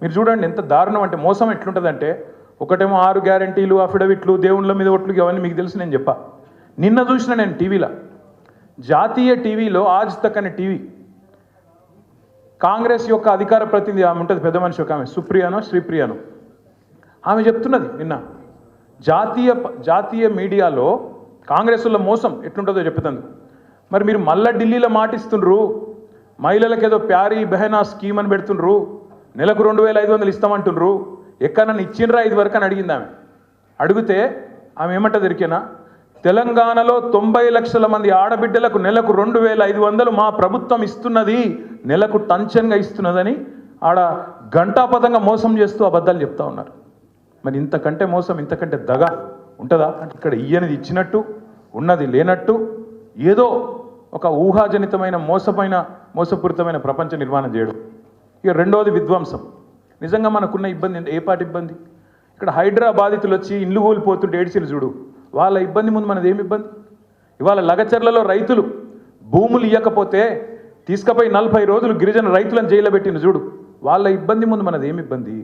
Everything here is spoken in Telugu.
మీరు చూడండి ఎంత దారుణం అంటే, మోసం ఎట్లుంటుందంటే, ఒకటేమో 6 గ్యారంటీలు, అఫిడవిట్లు, దేవుళ్ళ మీద ఒట్లు, అవన్నీ మీకు తెలుసు. నేను చెప్పా, నిన్న చూసిన నేను టీవీలో, జాతీయ టీవీలో ఆజ్ తక్ అనే టీవీ, కాంగ్రెస్ యొక్క అధికార ప్రతినిధి ఆమె ఉంటుంది, పెద్ద మనిషి ఒక ఆమె, సుప్రియానో శ్రీప్రియానో, ఆమె చెప్తున్నది నిన్న, జాతీయ మీడియాలో కాంగ్రెస్లో మోసం ఎట్లుంటుందో చెప్తుంది. మరి మీరు మళ్ళా ఢిల్లీలో మాటిస్తుండ్రు, మహిళలకు ఏదో ప్యారీ బెహనా స్కీమ్ అని పెడుతుండ్రు, నెలకు 2500 ఇస్తామంటుండ్రు, ఎక్కడన్నా ఇచ్చిండ్రా ఇది వరకు అని అడిగింది ఆమె. అడిగితే ఆమె ఏమంటది ఎరికేనా, తెలంగాణలో 90 లక్షల మంది ఆడబిడ్డలకు నెలకు 2500 మా ప్రభుత్వం ఇస్తున్నది, నెలకు టంచన్గా ఇస్తున్నదని ఆడ గంటాపదంగా మోసం చేస్తూ అబద్ధాలు చెప్తా ఉన్నారు. మరి ఇంతకంటే మోసం, ఇంతకంటే దగ ఉంటుందా? అంటే ఇక్కడ ఇయ్యనిది ఇచ్చినట్టు, ఉన్నది లేనట్టు, ఏదో ఒక ఊహాజనితమైన మోసపూరితమైన ప్రపంచ నిర్మాణం చేయడం. ఇక రెండవది విధ్వంసం. నిజంగా మనకున్న ఇబ్బంది ఏ పాటి ఇబ్బంది? ఇక్కడ హైదరాబాదితులు వచ్చి ఇల్లు కోల్పోతుంటే ఏడ్చిలు చూడు, వాళ్ళ ఇబ్బంది ముందు మనది ఏమి ఇబ్బంది? ఇవాళ లగచర్లలో రైతులు భూములు ఇవ్వకపోతే తీసుకుపోయి 40 రోజులు గిరిజన రైతులను జైల్లో పెట్టిన చూడు, వాళ్ళ ఇబ్బంది ముందు మనది ఏమి ఇబ్బంది?